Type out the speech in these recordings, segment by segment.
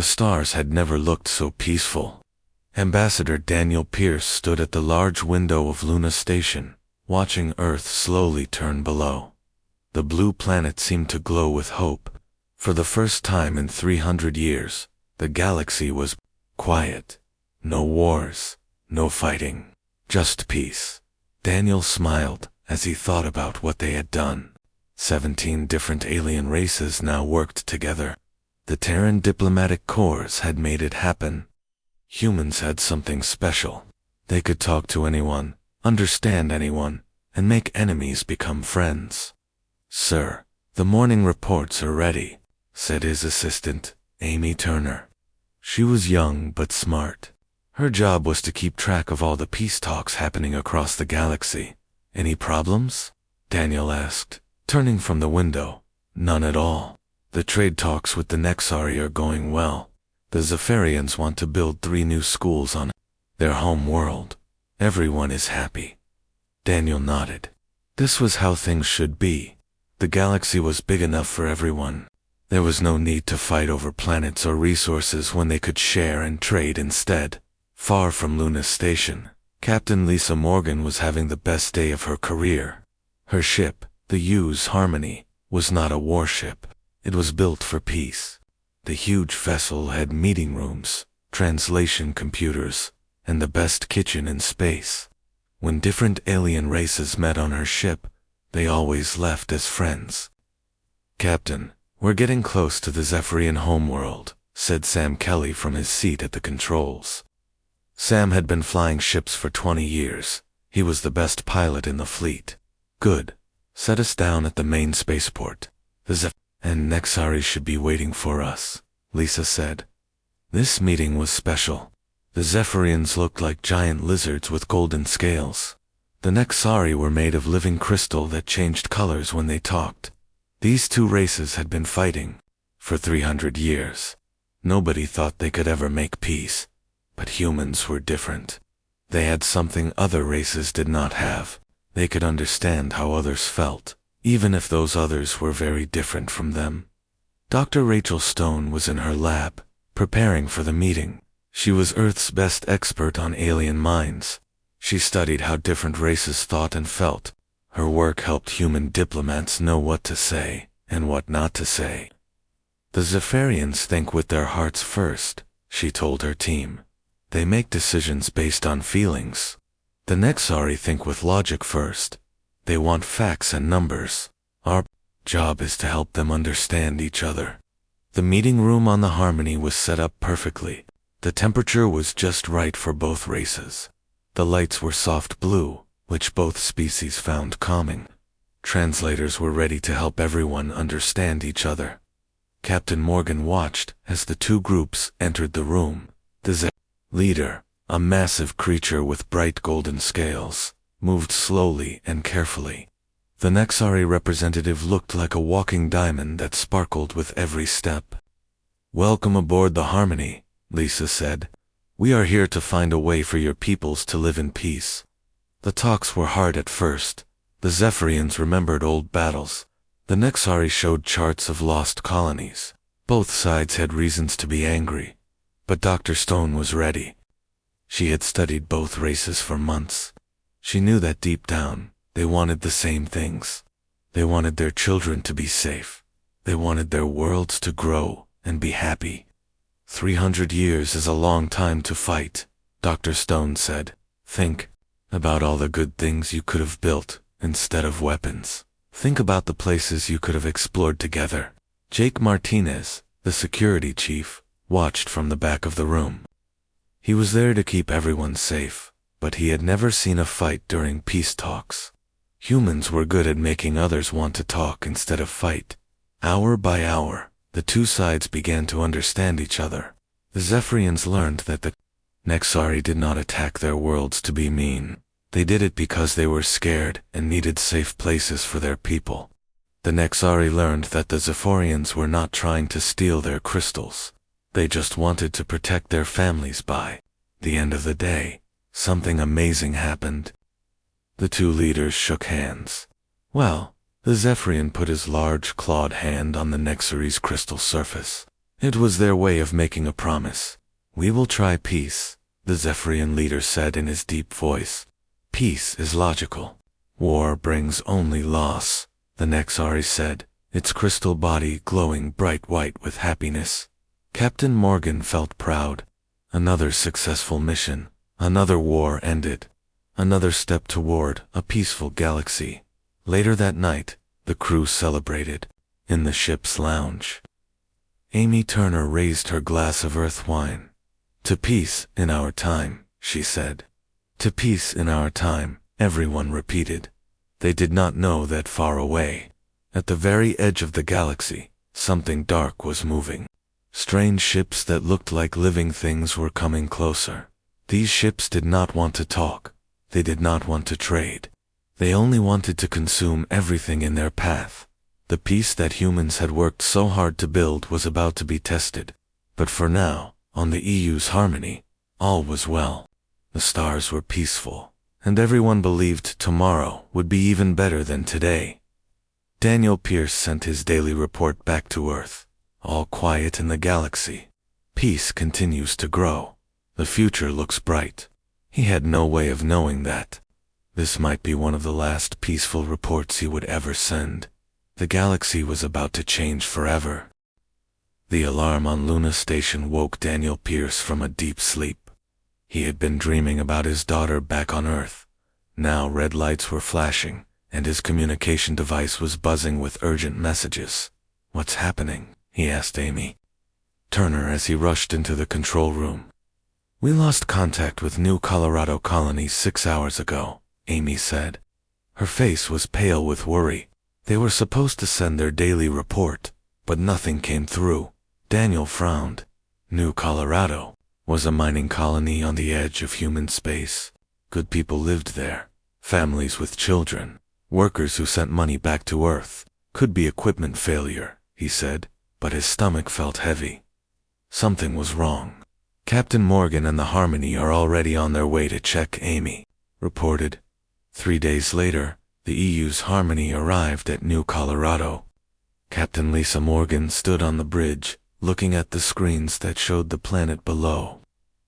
The stars had never looked so peaceful. Ambassador Daniel Pierce stood at the large window of Luna Station, watching Earth slowly turn below. The blue planet seemed to glow with hope. For the first time in 300 years, the galaxy was quiet. No wars, no fighting, just peace. Daniel smiled as he thought about what they had done. 17 different alien races now worked together. The Terran diplomatic corps had made it happen. Humans had something special. They could talk to anyone, understand anyone, and make enemies become friends. "Sir, the morning reports are ready," said his assistant, Amy Turner. She was young but smart. Her job was to keep track of all the peace talks happening across the galaxy. "Any problems?" Daniel asked, turning from the window. "None at all. The trade talks with the Nexari are going well. The Zephyrians want to build 3 new schools on their home world. Everyone is happy." Daniel nodded. This was how things should be. The galaxy was big enough for everyone. There was no need to fight over planets or resources when they could share and trade instead. Far from Luna Station, Captain Lisa Morgan was having the best day of her career. Her ship, the Hughes Harmony, was not a warship. It was built for peace. The huge vessel had meeting rooms, translation computers, and the best kitchen in space. When different alien races met on her ship, they always left as friends. "Captain, we're getting close to the Zephyrian homeworld," said Sam Kelly from his seat at the controls. Sam had been flying ships for 20 years. He was the best pilot in the fleet. "Good. Set us down at the main spaceport. The and Nexari should be waiting for us," Lisa said. This meeting was special. The Zephyrians looked like giant lizards with golden scales. The Nexari were made of living crystal that changed colors when they talked. These 2 races had been fighting for 300 years. Nobody thought they could ever make peace. But humans were different. They had something other races did not have. They could understand how others felt, even if those others were very different from them. Dr. Rachel Stone was in her lab, preparing for the meeting. She was Earth's best expert on alien minds. She studied how different races thought and felt. Her work helped human diplomats know what to say and what not to say. "The Zephyrians think with their hearts first," she told her team. "They make decisions based on feelings. The Nexari think with logic first. They want facts and numbers. Our job is to help them understand each other." The meeting room on the Harmony was set up perfectly. The temperature was just right for both races. The lights were soft blue, which both species found calming. Translators were ready to help everyone understand each other. Captain Morgan watched as the 2 groups entered the room. The leader, a massive creature with bright golden scales, moved slowly and carefully. The Nexari representative looked like a walking diamond that sparkled with every step. "Welcome aboard the Harmony," Lisa said. "We are here to find a way for your peoples to live in peace." The talks were hard at first. The Zephyrians remembered old battles. The Nexari showed charts of lost colonies. Both sides had reasons to be angry. But Dr. Stone was ready. She had studied both races for months. She knew that deep down, they wanted the same things. They wanted their children to be safe. They wanted their worlds to grow and be happy. 300 years is a long time to fight, Dr. Stone said. "Think about all the good things you could have built instead of weapons. Think about the places you could have explored together." Jake Martinez, the security chief, watched from the back of the room. He was there to keep everyone safe, but he had never seen a fight during peace talks. Humans were good at making others want to talk instead of fight. Hour by hour, the 2 sides began to understand each other. The Zephyrians learned that the Nexari did not attack their worlds to be mean. They did it because they were scared and needed safe places for their people. The Nexari learned that the Zephyrians were not trying to steal their crystals. They just wanted to protect their families. By the end of the day, something amazing happened. The 2 leaders shook hands. "Well," the Zephyrian put his large clawed hand on the Nexari's crystal surface. It was their way of making a promise. "We will try peace," the Zephyrian leader said in his deep voice. "Peace is logical. War brings only loss," the Nexari said, its crystal body glowing bright white with happiness. Captain Morgan felt proud. Another successful mission, another war ended, another step toward a peaceful galaxy. Later that night, the crew celebrated in the ship's lounge. Amy Turner raised her glass of earth wine. "To peace in our time," she said. "To peace in our time," everyone repeated. They did not know that far away, at the very edge of the galaxy, something dark was moving. Strange ships that looked like living things were coming closer. These ships did not want to talk. They did not want to trade. They only wanted to consume everything in their path. The peace that humans had worked so hard to build was about to be tested. But for now, on the EU's Harmony, all was well. The stars were peaceful, and everyone believed tomorrow would be even better than today. Daniel Pierce sent his daily report back to Earth. All quiet in the galaxy. Peace continues to grow. The future looks bright. He had no way of knowing that. This might be one of the last peaceful reports he would ever send. The galaxy was about to change forever. The alarm on Luna Station woke Daniel Pierce from a deep sleep. He had been dreaming about his daughter back on Earth. Now red lights were flashing, and his communication device was buzzing with urgent messages. "What's happening?" he asked Amy Turner as he rushed into the control room. "We lost contact with New Colorado Colony 6 hours ago," Amy said. Her face was pale with worry. They were supposed to send their daily report, but nothing came through. Daniel frowned. New Colorado was a mining colony on the edge of human space. Good people lived there, families with children, workers who sent money back to Earth. Could be equipment failure, he said, but his stomach felt heavy. Something was wrong. "Captain Morgan and the Harmony are already on their way to check," Amy reported. 3 days later, the EU's Harmony arrived at New Colorado. Captain Lisa Morgan stood on the bridge, looking at the screens that showed the planet below.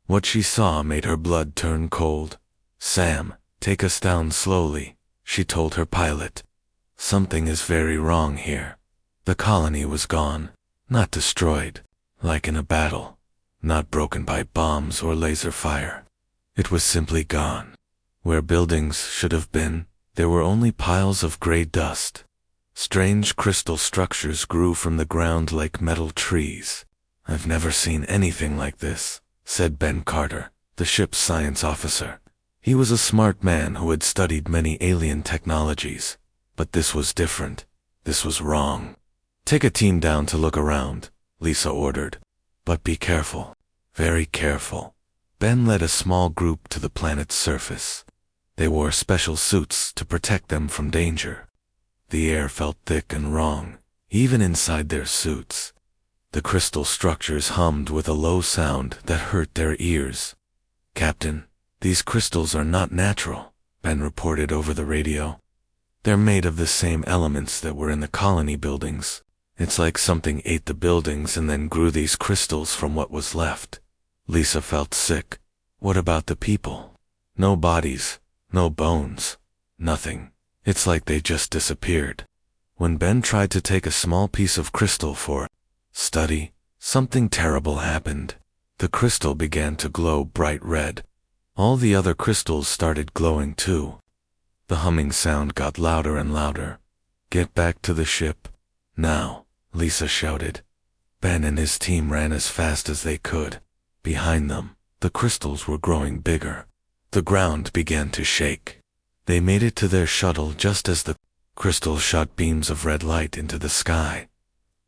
What she saw made her blood turn cold. "Sam, take us down slowly," she told her pilot. "Something is very wrong here." The colony was gone, not destroyed, like in a battle, not broken by bombs or laser fire. It was simply gone. Where buildings should have been, there were only piles of gray dust. Strange crystal structures grew from the ground like metal trees. "I've never seen anything like this," said Ben Carter, the ship's science officer. He was a smart man who had studied many alien technologies. But this was different. This was wrong. "Take a team down to look around," Lisa ordered. "But be careful. Very careful." Ben led a small group to the planet's surface. They wore special suits to protect them from danger. The air felt thick and wrong, even inside their suits. The crystal structures hummed with a low sound that hurt their ears. "Captain, these crystals are not natural," Ben reported over the radio. "They're made of the same elements that were in the colony buildings. It's like something ate the buildings and then grew these crystals from what was left." Lisa felt sick. What about the people? No bodies, no bones, nothing. It's like they just disappeared. When Ben tried to take a small piece of crystal for study, something terrible happened. The crystal began to glow bright red. All the other crystals started glowing too. The humming sound got louder and louder. "Get back to the ship now," Lisa shouted. Ben and his team ran as fast as they could. Behind them, the crystals were growing bigger. The ground began to shake. They made it to their shuttle just as the crystals shot beams of red light into the sky.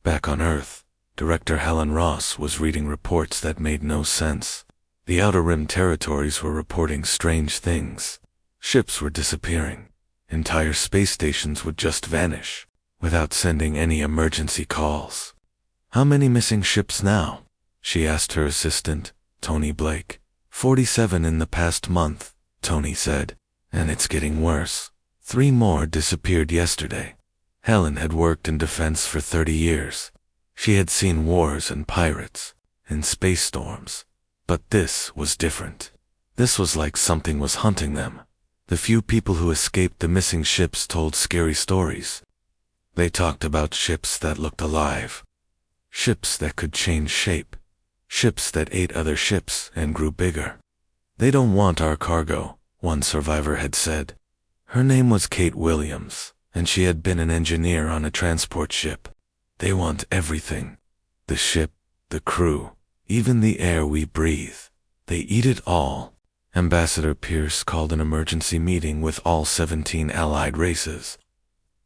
Back on Earth, Director Helen Ross was reading reports that made no sense. The Outer Rim territories were reporting strange things. Ships were disappearing. Entire space stations would just vanish, without sending any emergency calls. "How many missing ships now?" she asked her assistant, Tony Blake. 47 in the past month," Tony said. "And it's getting worse. 3 more disappeared yesterday." Helen had worked in defense for 30 years. She had seen wars and pirates, and space storms. But this was different. This was like something was hunting them. The few people who escaped the missing ships told scary stories. They talked about ships that looked alive. Ships that could change shape. Ships that ate other ships and grew bigger. "They don't want our cargo," one survivor had said. Her name was Kate Williams, and she had been an engineer on a transport ship. "They want everything. The ship, the crew, even the air we breathe. They eat it all." Ambassador Pierce called an emergency meeting with all 17 allied races.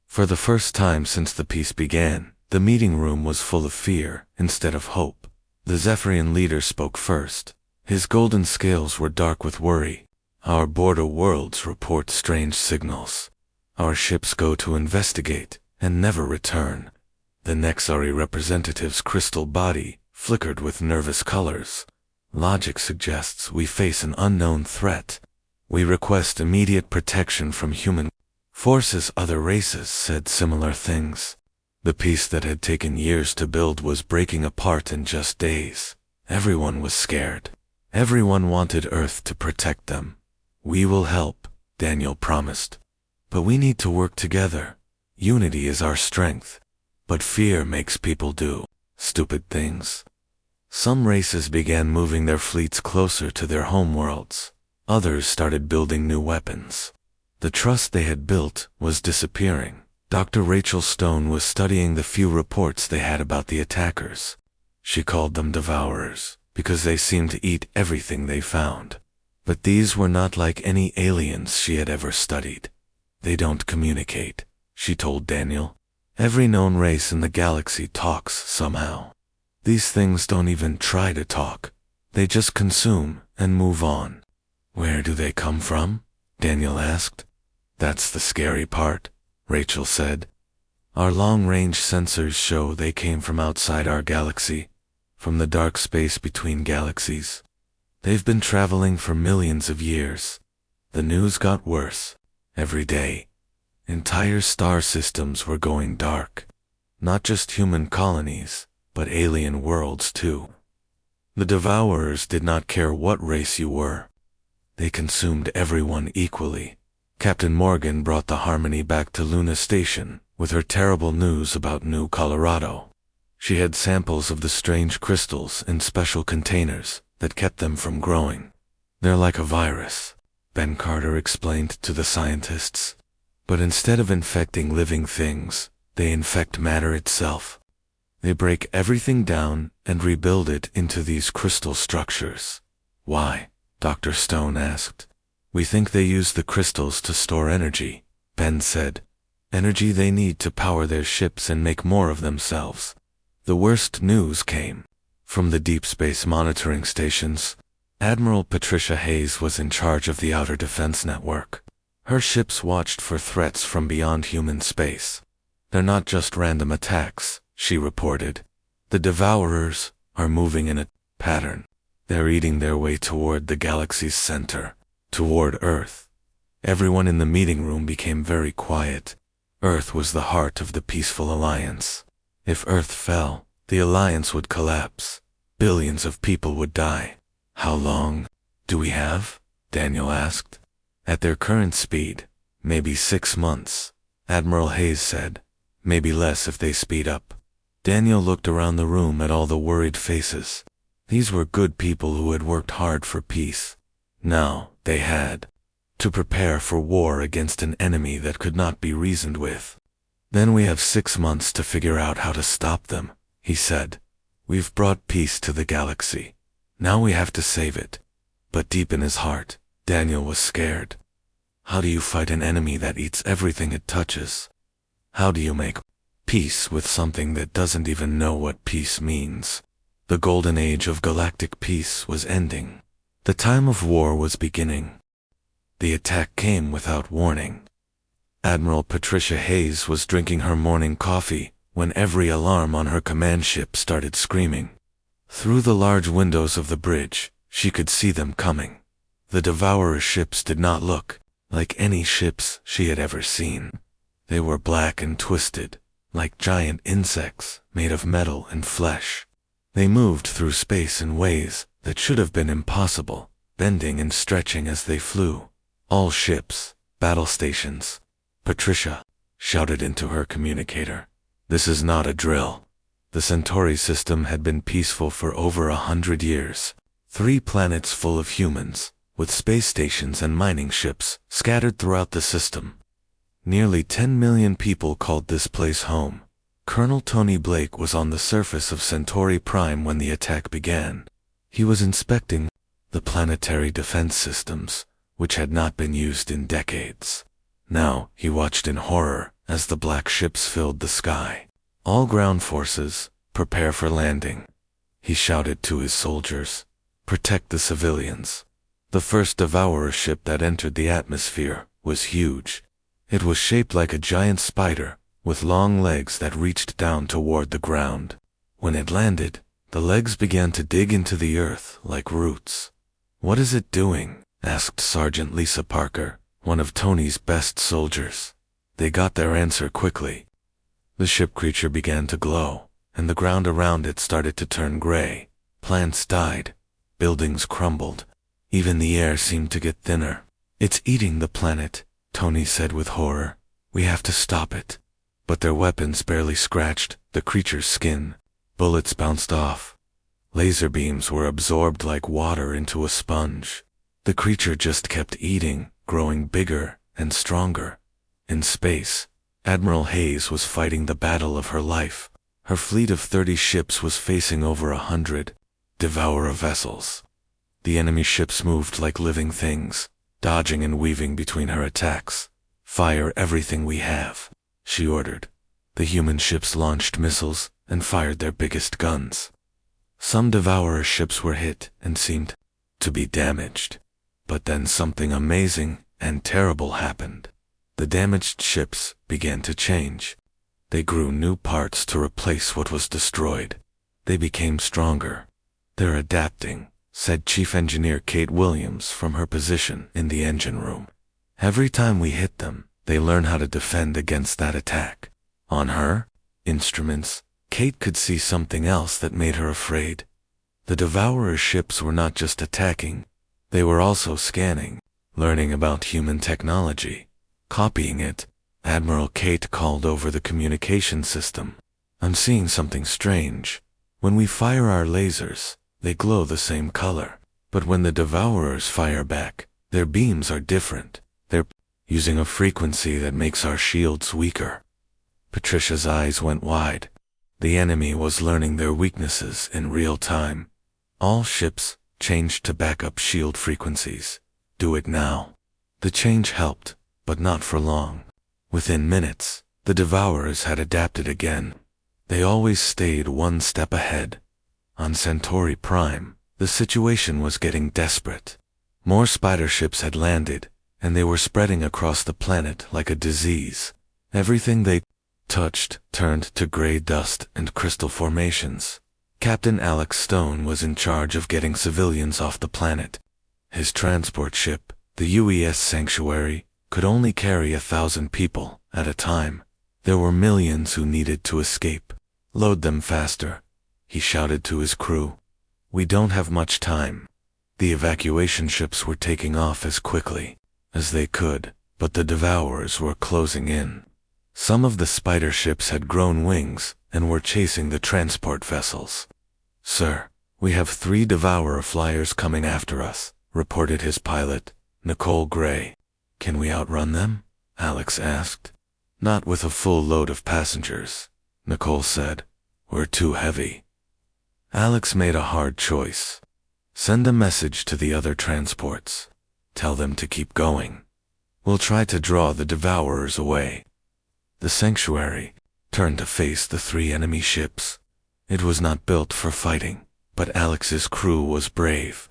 For the first time since the peace began, the meeting room was full of fear instead of hope. The Zephyrian leader spoke first. His golden scales were dark with worry. "Our border worlds report strange signals. Our ships go to investigate and never return." The Nexari representative's crystal body flickered with nervous colors. "Logic suggests we face an unknown threat. We request immediate protection from human forces." Other races said similar things. The peace that had taken years to build was breaking apart in just days. Everyone was scared. Everyone wanted Earth to protect them. "We will help," Daniel promised. "But we need to work together. Unity is our strength. But fear makes people do stupid things." Some races began moving their fleets closer to their homeworlds. Others started building new weapons. The trust they had built was disappearing. Dr. Rachel Stone was studying the few reports they had about the attackers. She called them devourers, because they seemed to eat everything they found. But these were not like any aliens she had ever studied. "They don't communicate," she told Daniel. "Every known race in the galaxy talks somehow. These things don't even try to talk. They just consume and move on." "Where do they come from?" Daniel asked. "That's the scary part," Rachel said. "Our long-range sensors show they came from outside our galaxy, from the dark space between galaxies. They've been traveling for millions of years." The news got worse. Every day, entire star systems were going dark. Not just human colonies, but alien worlds too. The Devourers did not care what race you were. They consumed everyone equally. Captain Morgan brought the Harmony back to Luna Station with her terrible news about New Colorado. She had samples of the strange crystals in special containers that kept them from growing. "They're like a virus," Ben Carter explained to the scientists. "But instead of infecting living things, they infect matter itself. They break everything down and rebuild it into these crystal structures." "Why?" Dr. Stone asked. "We think they use the crystals to store energy," Ben said. "Energy they need to power their ships and make more of themselves." The worst news came from the deep space monitoring stations. Admiral Patricia Hayes was in charge of the Outer Defense Network. Her ships watched for threats from beyond human space. "They're not just random attacks," she reported. "The Devourers are moving in a pattern. They're eating their way toward the galaxy's center, toward Earth." Everyone in the meeting room became very quiet. Earth was the heart of the peaceful alliance. If Earth fell, the alliance would collapse. Billions of people would die. "How long do we have?" Daniel asked. "At their current speed, maybe 6 months," Admiral Hayes said. "Maybe less if they speed up." Daniel looked around the room at all the worried faces. These were good people who had worked hard for peace. Now they had to prepare for war against an enemy that could not be reasoned with. "Then we have 6 months to figure out how to stop them," he said. "We've brought peace to the galaxy. Now we have to save it." But deep in his heart, Daniel was scared. How do you fight an enemy that eats everything it touches? How do you make peace with something that doesn't even know what peace means? The golden age of galactic peace was ending. The time of war was beginning. The attack came without warning. Admiral Patricia Hayes was drinking her morning coffee when every alarm on her command ship started screaming. Through the large windows of the bridge, she could see them coming. The Devourer ships did not look like any ships she had ever seen. They were black and twisted, like giant insects made of metal and flesh. They moved through space in ways that should have been impossible, bending and stretching as they flew. All ships, battle stations. Patricia shouted into her communicator. This is not a drill. The Centauri system had been peaceful for over 100 years. 3 planets full of humans, with space stations and mining ships scattered throughout the system. Nearly 10 million people called this place home. Colonel Tony Blake was on the surface of Centauri Prime when the attack began. He was inspecting the planetary defense systems, which had not been used in decades. Now he watched in horror as the black ships filled the sky. All ground forces, prepare for landing. He shouted to his soldiers. Protect the civilians. The first Devourer ship that entered the atmosphere was huge. It was shaped like a giant spider, with long legs that reached down toward the ground. When it landed, the legs began to dig into the earth like roots. "What is it doing?" asked Sergeant Lisa Parker, one of Tony's best soldiers. They got their answer quickly. The ship creature began to glow, and the ground around it started to turn gray. Plants died. Buildings crumbled. Even the air seemed to get thinner. "It's eating the planet," Tony said with horror. "We have to stop it." But their weapons barely scratched the creature's skin. Bullets bounced off. Laser beams were absorbed like water into a sponge. The creature just kept eating, growing bigger and stronger. In space, Admiral Hayes was fighting the battle of her life. Her fleet of 30 ships was facing over 100 Devourer vessels. The enemy ships moved like living things, dodging and weaving between her attacks. "Fire everything we have," she ordered. The human ships launched missiles and fired their biggest guns. Some Devourer ships were hit and seemed to be damaged. But then something amazing and terrible happened. The damaged ships began to change. They grew new parts to replace what was destroyed. They became stronger. "They're adapting," said Chief Engineer Kate Williams from her position in the engine room. "Every time we hit them, they learn how to defend against that attack." On her instruments, Kate could see something else that made her afraid. The Devourer ships were not just attacking, they were also scanning, learning about human technology, copying it. Admiral Kate called over the communication system. "I'm seeing something strange. When we fire our lasers, they glow the same color. But when the Devourers fire back, their beams are different. They're using a frequency that makes our shields weaker." Patricia's eyes went wide. The enemy was learning their weaknesses in real time. All ships changed to backup shield frequencies. "Do it now." The change helped, but not for long. Within minutes, the Devourers had adapted again. They always stayed one step ahead. On Centauri Prime, the situation was getting desperate. More spider ships had landed, and they were spreading across the planet like a disease. Everything they touched turned to gray dust and crystal formations. Captain Alex Stone was in charge of getting civilians off the planet. His transport ship, the UES Sanctuary, could only carry 1,000 people at a time. There were millions who needed to escape. "Load them faster," he shouted to his crew. "We don't have much time." The evacuation ships were taking off as quickly as they could, but the Devourers were closing in. Some of the spider ships had grown wings and were chasing the transport vessels. "Sir, we have 3 Devourer flyers coming after us," reported his pilot, Nicole Gray. "Can we outrun them?" Alex asked. "Not with a full load of passengers," Nicole said. "We're too heavy." Alex made a hard choice. Send a message to the other transports. Tell them to keep going. We'll try to draw the Devourers away. The Sanctuary turned to face the 3 enemy ships. It was not built for fighting, but Alex's crew was brave.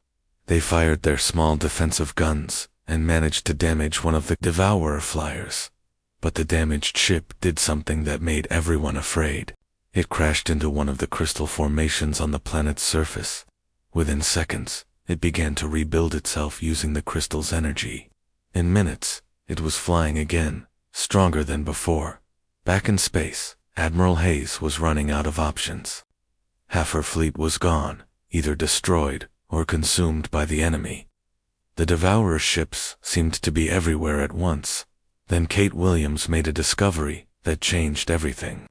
They fired their small defensive guns and managed to damage one of the Devourer flyers. But the damaged ship did something that made everyone afraid. It crashed into one of the crystal formations on the planet's surface. Within seconds, it began to rebuild itself using the crystal's energy. In minutes, it was flying again, stronger than before. Back in space, Admiral Hayes was running out of options. Half her fleet was gone, either destroyed or consumed by the enemy. The Devourer ships seemed to be everywhere at once. Then Kate Williams made a discovery that changed everything.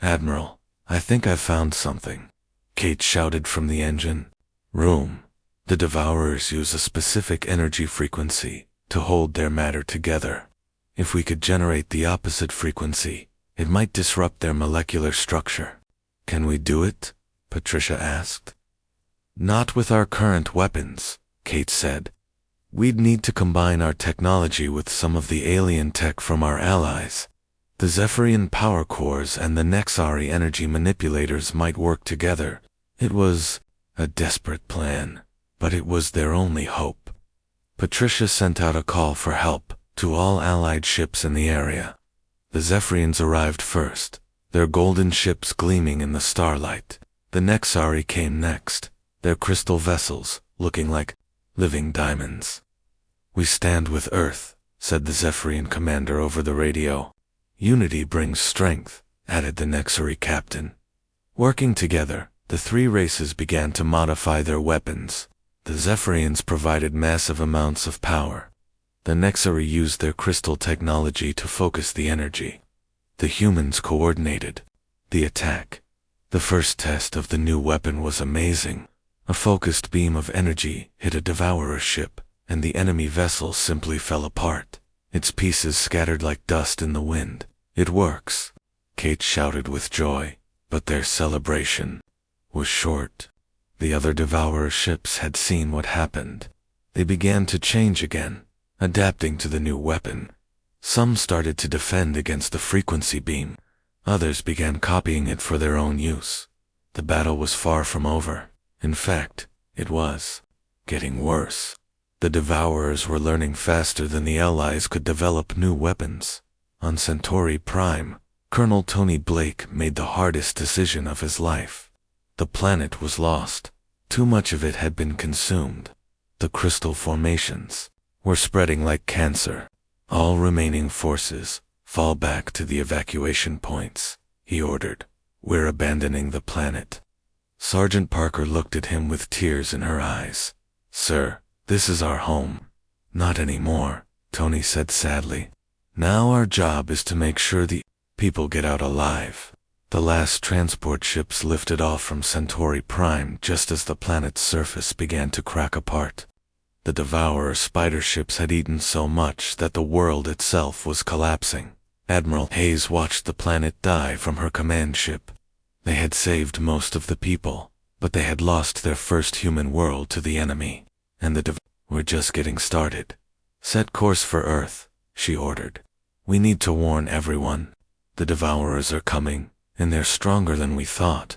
"Admiral, I think I've found something," Kate shouted from the engine room. "The Devourers use a specific energy frequency to hold their matter together. If we could generate the opposite frequency, it might disrupt their molecular structure." "Can we do it?" Patricia asked. "Not with our current weapons," Kate said. "We'd need to combine our technology with some of the alien tech from our allies. The Zephyrian power cores and the Nexari energy manipulators might work together." It was a desperate plan, but it was their only hope. Patricia sent out a call for help to all allied ships in the area. The Zephyrians arrived first, their golden ships gleaming in the starlight. The Nexari came next, their crystal vessels looking like living diamonds. "We stand with Earth," said the Zephyrian commander over the radio. "Unity brings strength," added the Nexari captain. Working together, the three races began to modify their weapons. The Zephyrians provided massive amounts of power. The Nexari used their crystal technology to focus the energy. The humans coordinated the attack. The first test of the new weapon was amazing. A focused beam of energy hit a Devourer ship, and the enemy vessel simply fell apart, its pieces scattered like dust in the wind. "It works," Kate shouted with joy, but their celebration was short. The other Devourer ships had seen what happened. They began to change again, adapting to the new weapon. Some started to defend against the frequency beam. Others began copying it for their own use. The battle was far from over. In fact, it was getting worse. The Devourers were learning faster than the Allies could develop new weapons. On Centauri Prime, Colonel Tony Blake made the hardest decision of his life. The planet was lost. Too much of it had been consumed. The crystal formations were spreading like cancer. "All remaining forces, fall back to the evacuation points," he ordered. "We're abandoning the planet." Sergeant Parker looked at him with tears in her eyes. "Sir, this is our home." "Not anymore," Tony said sadly. "Now our job is to make sure the people get out alive." The last transport ships lifted off from Centauri Prime just as the planet's surface began to crack apart. The Devourer spider ships had eaten so much that the world itself was collapsing. Admiral Hayes watched the planet die from her command ship. They had saved most of the people, but they had lost their first human world to the enemy, and the were just getting started. "Set course for Earth," she ordered. "We need to warn everyone. The Devourers are coming, and they're stronger than we thought."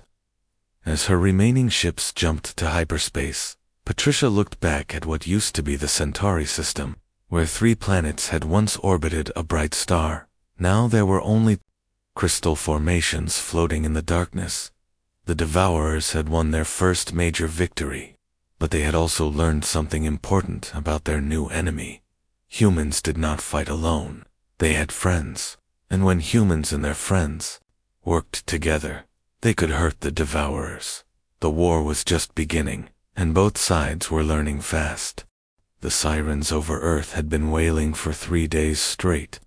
As her remaining ships jumped to hyperspace, Patricia looked back at what used to be the Centauri system, where 3 planets had once orbited a bright star. Now there were only crystal formations floating in the darkness. The Devourers had won their first major victory, but they had also learned something important about their new enemy. Humans did not fight alone. They had friends, and when humans and their friends worked together, they could hurt the Devourers. The war was just beginning, and both sides were learning fast. The sirens over Earth had been wailing for 3 days straight.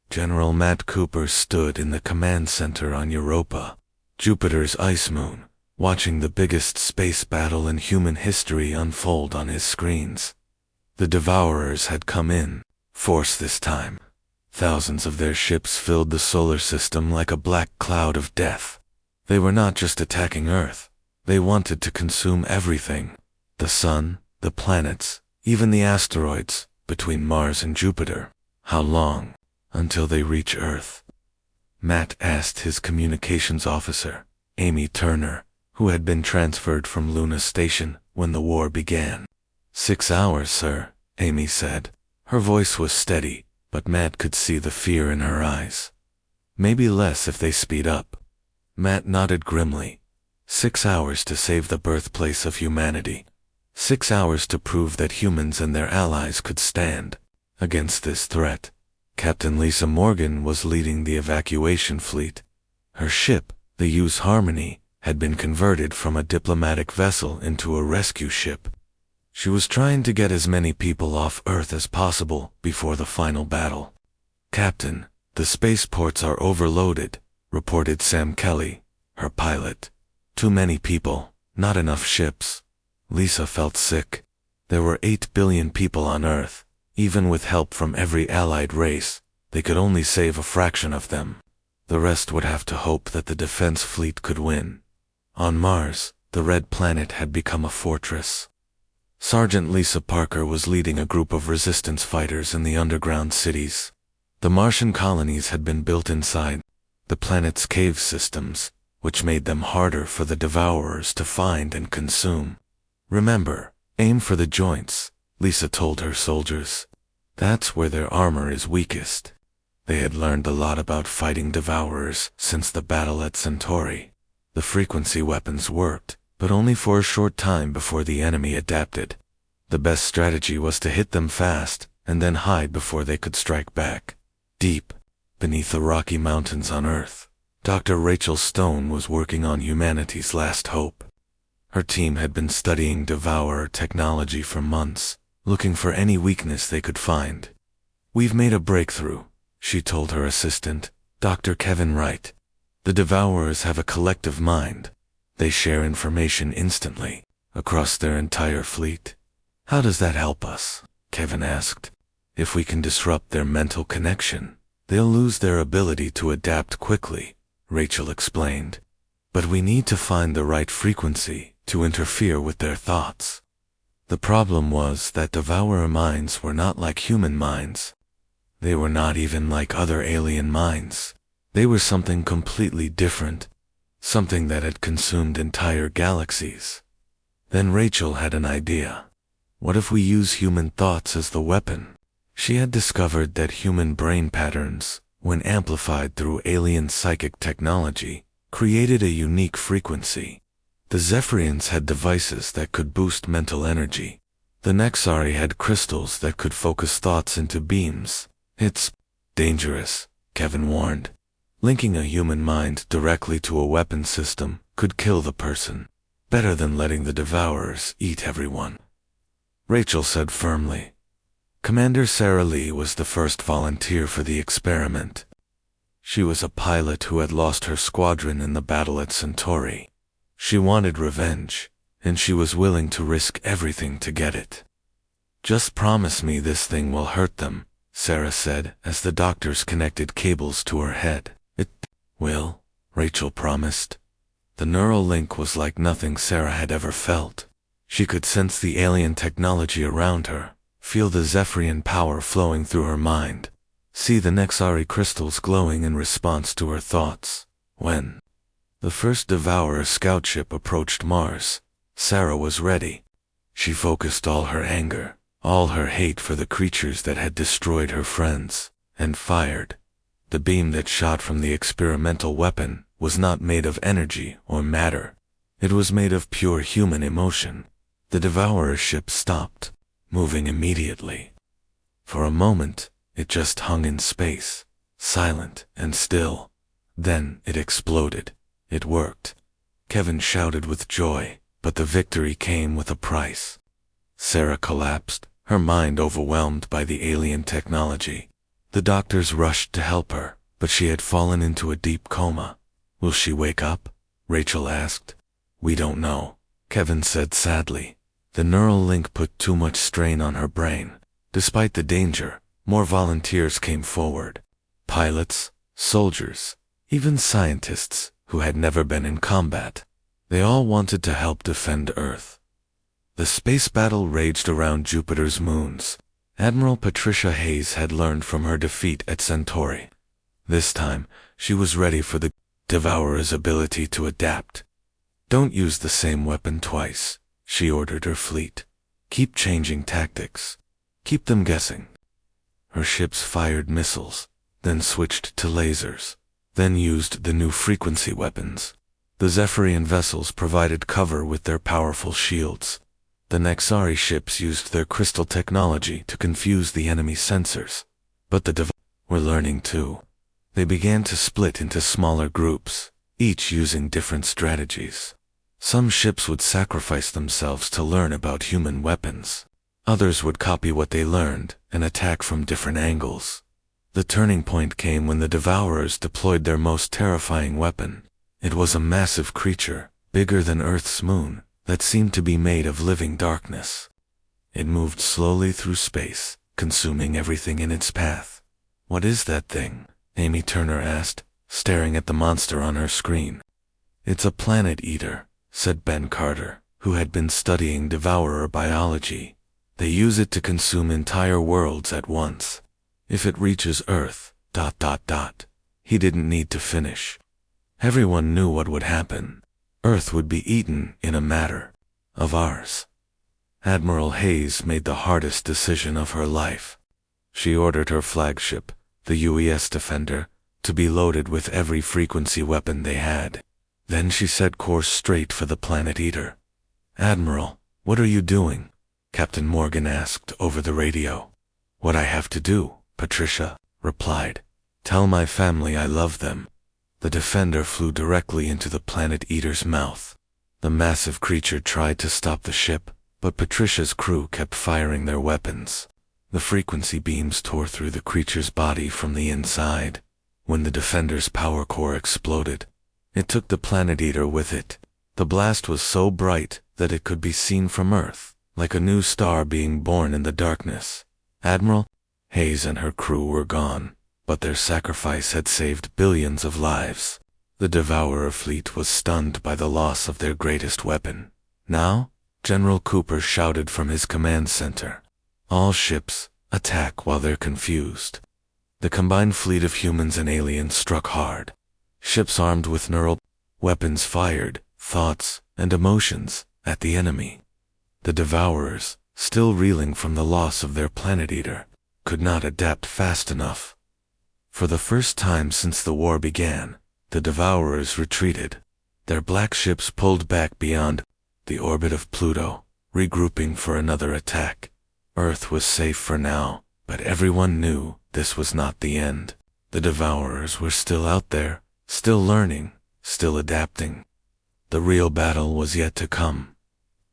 General Matt Cooper stood in the command center on Europa, Jupiter's ice moon, watching the biggest space battle in human history unfold on his screens. The Devourers had come in force this time. Thousands of their ships filled the solar system like a black cloud of death. They were not just attacking Earth. They wanted to consume everything. The sun, the planets, even the asteroids between Mars and Jupiter. "How long until they reach Earth?" Matt asked his communications officer, Amy Turner, who had been transferred from Luna Station when the war began. 6 hours, sir," Amy said. Her voice was steady, but Matt could see the fear in her eyes. "Maybe less if they speed up." Matt nodded grimly. 6 hours to save the birthplace of humanity. 6 hours to prove that humans and their allies could stand against this threat. Captain Lisa Morgan was leading the evacuation fleet. Her ship, the Use Harmony, had been converted from a diplomatic vessel into a rescue ship. She was trying to get as many people off Earth as possible before the final battle. "Captain, the spaceports are overloaded," reported Sam Kelly, her pilot. "Too many people, not enough ships." Lisa felt sick. There were 8 billion people on Earth. Even with help from every allied race, they could only save a fraction of them. The rest would have to hope that the defense fleet could win. On Mars, the Red Planet had become a fortress. Sergeant Lisa Parker was leading a group of resistance fighters in the underground cities. The Martian colonies had been built inside the planet's cave systems, which made them harder for the Devourers to find and consume. "Remember, aim for the joints," Lisa told her soldiers. "That's where their armor is weakest." They had learned a lot about fighting Devourers since the battle at Centauri. The frequency weapons worked, but only for a short time before the enemy adapted. The best strategy was to hit them fast and then hide before they could strike back. Deep beneath the Rocky Mountains on Earth, Dr. Rachel Stone was working on humanity's last hope. Her team had been studying Devourer technology for months, looking for any weakness they could find. "We've made a breakthrough," she told her assistant, Dr. Kevin Wright. "The Devourers have a collective mind. They share information instantly, across their entire fleet." "How does that help us?" Kevin asked. "If we can disrupt their mental connection, they'll lose their ability to adapt quickly," Rachel explained. "But we need to find the right frequency to interfere with their thoughts." The problem was that Devourer minds were not like human minds. They were not even like other alien minds. They were something completely different, something that had consumed entire galaxies. Then Rachel had an idea. What if we use human thoughts as the weapon? She had discovered that human brain patterns, when amplified through alien psychic technology, created a unique frequency. The Zephyrians had devices that could boost mental energy. The Nexari had crystals that could focus thoughts into beams. "It's dangerous," Kevin warned. "Linking a human mind directly to a weapon system could kill the person. Better than letting the Devourers eat everyone," Rachel said firmly. Commander Sarah Lee was the first volunteer for the experiment. She was a pilot who had lost her squadron in the battle at Centauri. She wanted revenge, and she was willing to risk everything to get it. "Just promise me this thing will hurt them," Sarah said as the doctors connected cables to her head. "It will," Rachel promised. The neural link was like nothing Sarah had ever felt. She could sense the alien technology around her, feel the Zephyrian power flowing through her mind, see the Nexari crystals glowing in response to her thoughts. When the first Devourer scout ship approached Mars, Sarah was ready. She focused all her anger, all her hate for the creatures that had destroyed her friends, and fired. The beam that shot from the experimental weapon was not made of energy or matter. It was made of pure human emotion. The Devourer ship stopped, moving immediately. For a moment, it just hung in space, silent and still. Then it exploded. It worked. Kevin shouted with joy, but the victory came with a price. Sarah collapsed, her mind overwhelmed by the alien technology. The doctors rushed to help her, but she had fallen into a deep coma. "Will she wake up?" Rachel asked. "We don't know," Kevin said sadly. The neural link put too much strain on her brain. Despite the danger, more volunteers came forward. Pilots, soldiers, even scientists who had never been in combat. They all wanted to help defend Earth. The space battle raged around Jupiter's moons. Admiral Patricia Hayes had learned from her defeat at Centauri. This time, she was ready for the Devourer's ability to adapt. "Don't use the same weapon twice," she ordered her fleet. "Keep changing tactics. Keep them guessing." Her ships fired missiles, then switched to lasers, then used the new frequency weapons. The Zephyrian vessels provided cover with their powerful shields. The Nexari ships used their crystal technology to confuse the enemy sensors. But the Devourers were learning too. They began to split into smaller groups, each using different strategies. Some ships would sacrifice themselves to learn about human weapons. Others would copy what they learned and attack from different angles. The turning point came when the Devourers deployed their most terrifying weapon. It was a massive creature, bigger than Earth's moon, that seemed to be made of living darkness. It moved slowly through space, consuming everything in its path. "What is that thing?" Amy Turner asked, staring at the monster on her screen. "It's a planet eater," said Ben Carter, who had been studying Devourer biology. "They use it to consume entire worlds at once. If it reaches Earth, ... He didn't need to finish. Everyone knew what would happen. Earth would be eaten in a matter of hours. Admiral Hayes made the hardest decision of her life. She ordered her flagship, the UES Defender, to be loaded with every frequency weapon they had. Then she set course straight for the Planet Eater. "Admiral, what are you doing?" Captain Morgan asked over the radio. "What I have to do," Patricia replied. "Tell my family I love them." The Defender flew directly into the Planet Eater's mouth. The massive creature tried to stop the ship, but Patricia's crew kept firing their weapons. The frequency beams tore through the creature's body from the inside. When the Defender's power core exploded, it took the Planet Eater with it. The blast was so bright that it could be seen from Earth, like a new star being born in the darkness. Admiral Hayes and her crew were gone, but their sacrifice had saved billions of lives. The Devourer fleet was stunned by the loss of their greatest weapon. "Now?" General Cooper shouted from his command center. "All ships, attack while they're confused." The combined fleet of humans and aliens struck hard. Ships armed with neural weapons fired thoughts and emotions at the enemy. The Devourers, still reeling from the loss of their Planet Eater, could not adapt fast enough. For the first time since the war began, the Devourers retreated. Their black ships pulled back beyond the orbit of Pluto, regrouping for another attack. Earth was safe for now, but everyone knew this was not the end. The Devourers were still out there, still learning, still adapting. The real battle was yet to come.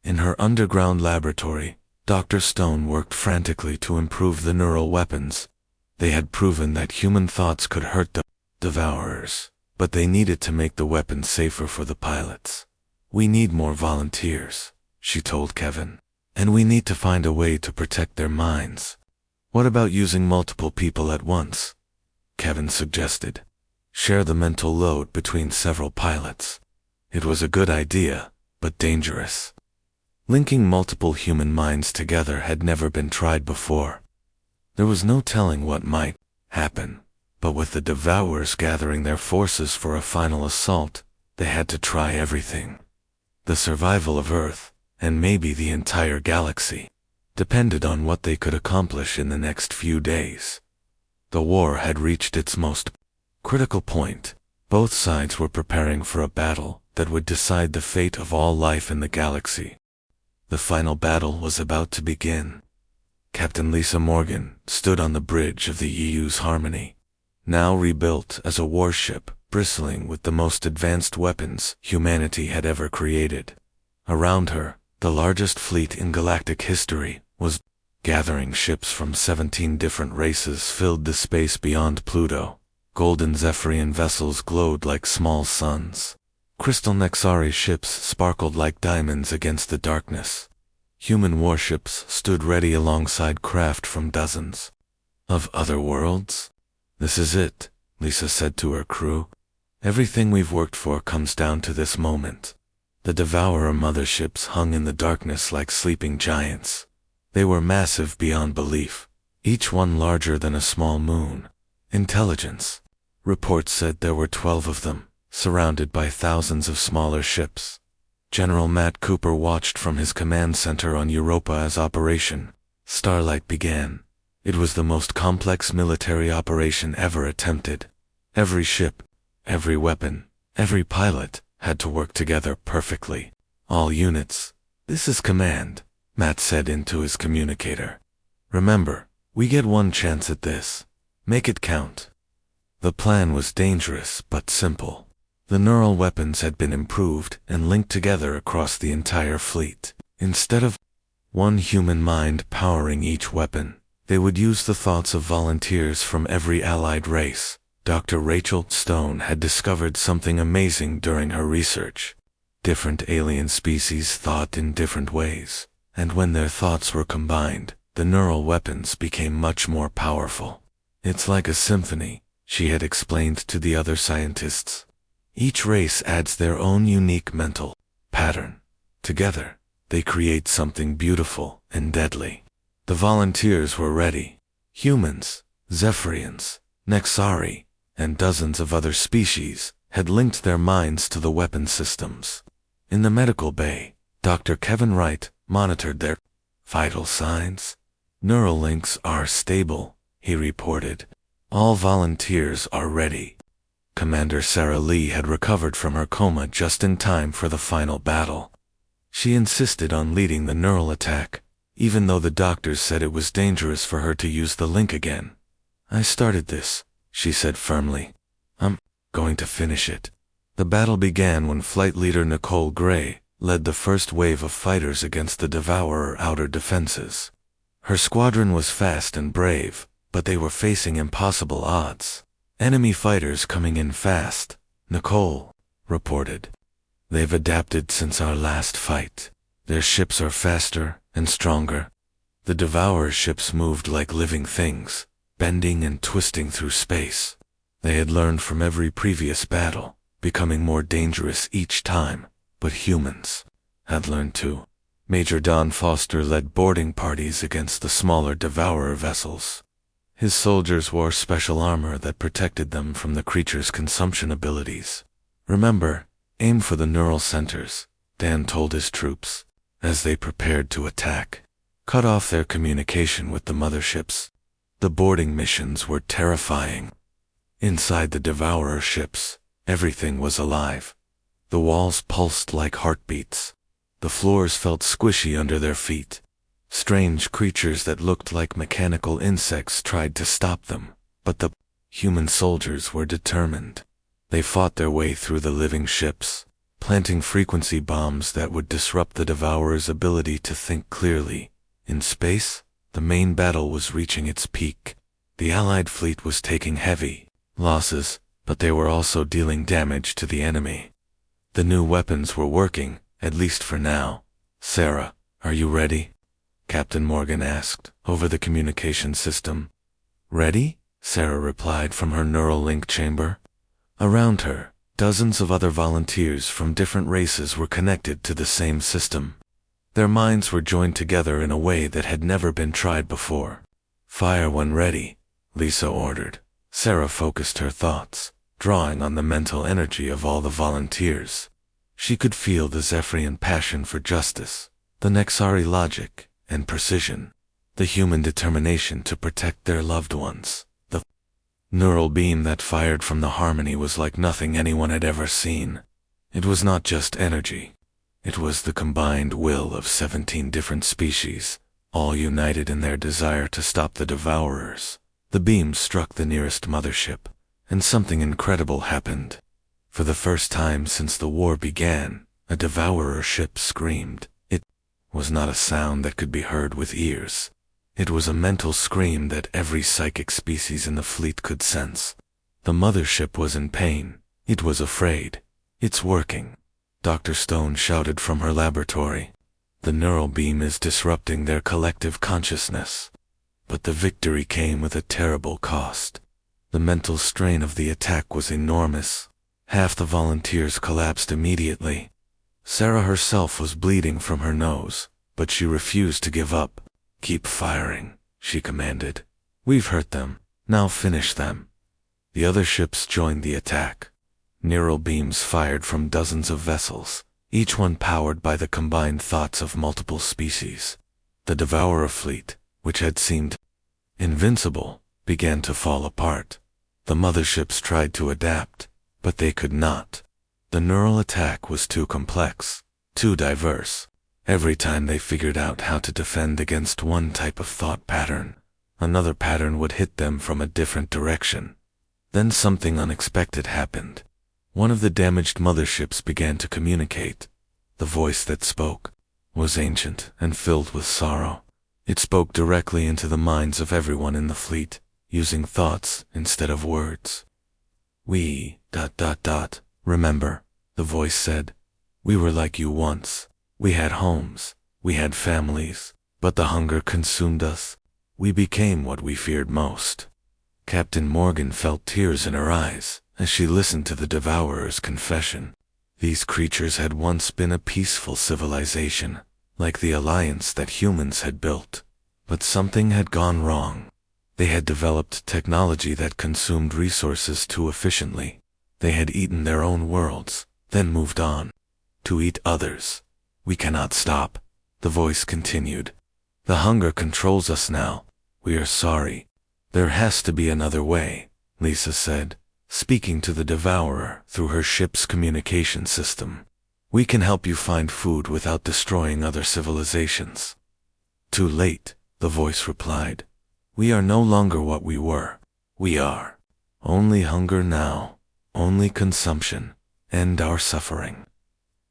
In her underground laboratory, Dr. Stone worked frantically to improve the neural weapons. They had proven that human thoughts could hurt the Devourers, but they needed to make the weapons safer for the pilots. "We need more volunteers," she told Kevin, "and we need to find a way to protect their minds." "What about using multiple people at once?" Kevin suggested. "Share the mental load between several pilots." It was a good idea, but dangerous. Linking multiple human minds together had never been tried before. There was no telling what might happen, but with the Devourers gathering their forces for a final assault, they had to try everything. The survival of Earth, and maybe the entire galaxy, depended on what they could accomplish in the next few days. The war had reached its most critical point. Both sides were preparing for a battle that would decide the fate of all life in the galaxy. The final battle was about to begin. Captain Lisa Morgan stood on the bridge of the EU's Harmony, now rebuilt as a warship bristling with the most advanced weapons humanity had ever created. Around her, the largest fleet in galactic history was gathering. Ships from 17 different races filled the space beyond Pluto. Golden Zephyrian vessels glowed like small suns. Crystal Nexari ships sparkled like diamonds against the darkness. Human warships stood ready alongside craft from dozens of other worlds. "This is it," Lisa said to her crew. "Everything we've worked for comes down to this moment." The Devourer motherships hung in the darkness like sleeping giants. They were massive beyond belief, each one larger than a small moon. Intelligence. Reports said there were 12 of them, surrounded by thousands of smaller ships. General Matt Cooper watched from his command center on Europa as Operation Starlight began. It was the most complex military operation ever attempted. Every ship, every weapon, every pilot had to work together perfectly. "All units, this is command," Matt said into his communicator. "Remember, we get one chance at this. Make it count." The plan was dangerous but simple. The neural weapons had been improved and linked together across the entire fleet. Instead of one human mind powering each weapon, they would use the thoughts of volunteers from every allied race. Dr. Rachel Stone had discovered something amazing during her research. Different alien species thought in different ways, and when their thoughts were combined, the neural weapons became much more powerful. It's like a symphony, she had explained to the other scientists. Each race adds their own unique mental pattern. Together, they create something beautiful and deadly. The volunteers were ready. Humans, Zephyrians, Nexari, and dozens of other species had linked their minds to the weapon systems. In the medical bay, Dr. Kevin Wright monitored their vital signs. Neural links are stable, he reported. All volunteers are ready. Commander Sarah Lee had recovered from her coma just in time for the final battle. She insisted on leading the neural attack, even though the doctors said it was dangerous for her to use the link again. I started this, she said firmly. I'm going to finish it. The battle began when Flight Leader Nicole Gray led the first wave of fighters against the Devourer outer defenses. Her squadron was fast and brave, but they were facing impossible odds. Enemy fighters coming in fast, Nicole reported. They've adapted since our last fight. Their ships are faster and stronger. The Devourer ships moved like living things, bending and twisting through space. They had learned from every previous battle, becoming more dangerous each time, but humans had learned too. Major Don Foster led boarding parties against the smaller Devourer vessels. His soldiers wore special armor that protected them from the creature's consumption abilities. Remember, aim for the neural centers, Dan told his troops, as they prepared to attack. Cut off their communication with the motherships. The boarding missions were terrifying. Inside the Devourer ships, everything was alive. The walls pulsed like heartbeats. The floors felt squishy under their feet. Strange creatures that looked like mechanical insects tried to stop them, but the human soldiers were determined. They fought their way through the living ships, planting frequency bombs that would disrupt the Devourer's ability to think clearly. In space, the main battle was reaching its peak. The Allied fleet was taking heavy losses, but they were also dealing damage to the enemy. The new weapons were working, at least for now. Sarah, are you ready? Captain Morgan asked, over the communication system. Ready? Sarah replied from her neural link chamber. Around her, dozens of other volunteers from different races were connected to the same system. Their minds were joined together in a way that had never been tried before. Fire when ready, Lisa ordered. Sarah focused her thoughts, drawing on the mental energy of all the volunteers. She could feel the Zephyrian passion for justice, the Nexari logic and precision, the human determination to protect their loved ones. The neural beam that fired from the harmony was like nothing anyone had ever seen. It was not just energy. It was the combined will of 17 different species, all united in their desire to stop the Devourers. The beam struck the nearest mothership, and something incredible happened. For the first time since the war began, a Devourer ship screamed. It was not a sound that could be heard with ears. It was a mental scream that every psychic species in the fleet could sense. The mothership was in pain. It was afraid. It's working, Dr. Stone shouted from her laboratory. The neural beam is disrupting their collective consciousness. But the victory came with a terrible cost. The mental strain of the attack was enormous. Half the volunteers collapsed immediately. Sarah herself was bleeding from her nose, but she refused to give up. Keep firing, she commanded. We've hurt them, now finish them. The other ships joined the attack. Neural beams fired from dozens of vessels, each one powered by the combined thoughts of multiple species. The Devourer fleet, which had seemed invincible, began to fall apart. The motherships tried to adapt, but they could not. The neural attack was too complex, too diverse. Every time they figured out how to defend against one type of thought pattern, another pattern would hit them from a different direction. Then something unexpected happened. One of the damaged motherships began to communicate. The voice that spoke was ancient and filled with sorrow. It spoke directly into the minds of everyone in the fleet, using thoughts instead of words. We, remember, the voice said. We were like you once. We had homes, we had families, but the hunger consumed us. We became what we feared most. Captain Morgan felt tears in her eyes as she listened to the Devourer's confession. These creatures had once been a peaceful civilization, like the alliance that humans had built. But something had gone wrong. They had developed technology that consumed resources too efficiently. They had eaten their own worlds, then moved on to eat others. We cannot stop, the voice continued. The hunger controls us now. We are sorry. There has to be another way, Lisa said, speaking to the Devourer through her ship's communication system. We can help you find food without destroying other civilizations. Too late, the voice replied. We are no longer what we were. We are only hunger now, only consumption, and our suffering.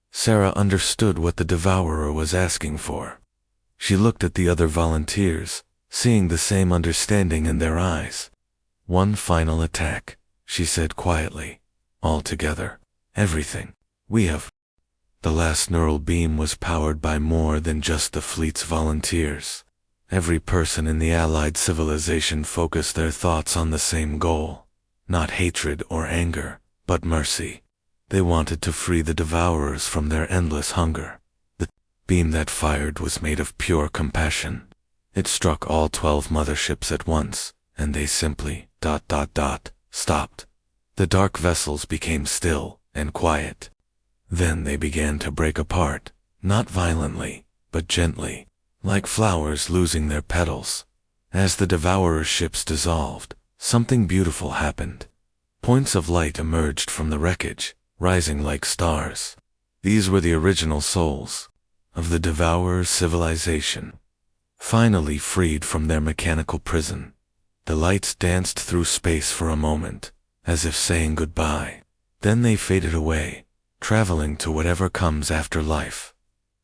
Sarah understood what the Devourer was asking for. She looked at the other volunteers, seeing the same understanding in their eyes. One final attack, she said quietly. All together, everything. We have. The last neural beam was powered by more than just the fleet's volunteers. Every person in the allied civilization focused their thoughts on the same goal. Not hatred or anger, but mercy. They wanted to free the Devourers from their endless hunger. The beam that fired was made of pure compassion. It struck all 12 motherships at once, and they simply, stopped. The dark vessels became still and quiet. Then they began to break apart, not violently, but gently, like flowers losing their petals. As the Devourer ships dissolved, something beautiful happened. Points of light emerged from the wreckage, rising like stars. These were the original souls of the Devourer's civilization. Finally freed from their mechanical prison, the lights danced through space for a moment, as if saying goodbye. Then they faded away, traveling to whatever comes after life.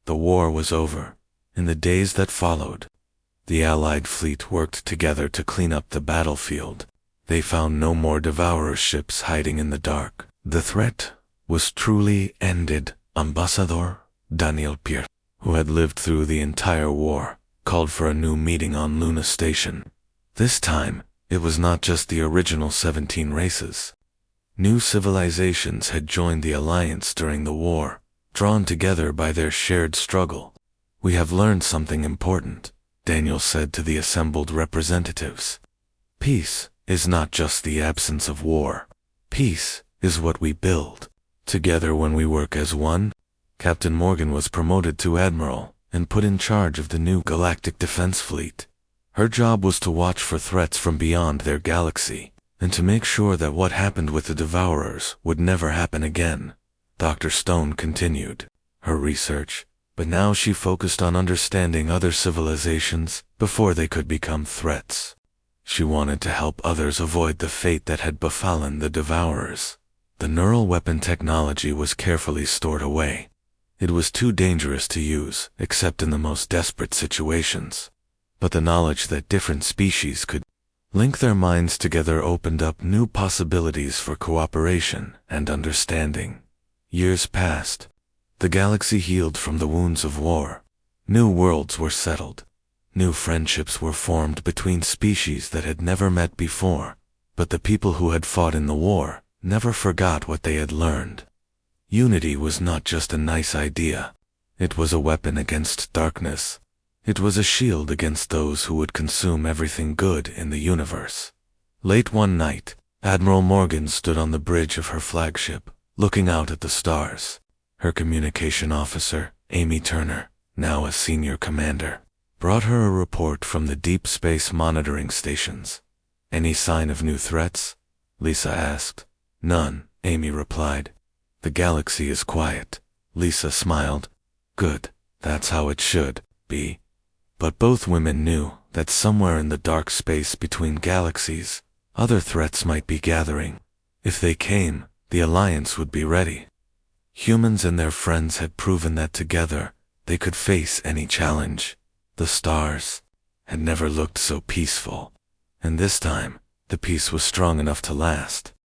The war was over. In the days that followed, the Allied fleet worked together to clean up the battlefield. They found no more Devourer ships hiding in the dark. The threat was truly ended. Ambassador Daniel Pierre, who had lived through the entire war, called for a new meeting on Luna Station. This time, it was not just the original 17 races. New civilizations had joined the alliance during the war, drawn together by their shared struggle. We have learned something important, Daniel said to the assembled representatives. Peace is not just the absence of war. Peace is what we build. Together when we work as one. Captain Morgan was promoted to Admiral and put in charge of the new Galactic Defense Fleet. Her job was to watch for threats from beyond their galaxy, and to make sure that what happened with the Devourers would never happen again. Dr. Stone continued her research, but now she focused on understanding other civilizations before they could become threats. She wanted to help others avoid the fate that had befallen the Devourers. The neural weapon technology was carefully stored away. It was too dangerous to use, except in the most desperate situations. But the knowledge that different species could link their minds together opened up new possibilities for cooperation and understanding. Years passed. The galaxy healed from the wounds of war. New worlds were settled. New friendships were formed between species that had never met before. But the people who had fought in the war never forgot what they had learned. Unity was not just a nice idea. It was a weapon against darkness. It was a shield against those who would consume everything good in the universe. Late one night, Admiral Morgan stood on the bridge of her flagship, looking out at the stars. Her communication officer, Amy Turner, now a senior commander, brought her a report from the deep space monitoring stations. Any sign of new threats? Lisa asked. None, Amy replied. The galaxy is quiet. Lisa smiled. Good, that's how it should be. But both women knew that somewhere in the dark space between galaxies, Other threats might be gathering. If they came, the Alliance would be ready. Humans and their friends had proven that together, they could face any challenge. The stars had never looked so peaceful. And this time, the peace was strong enough to last.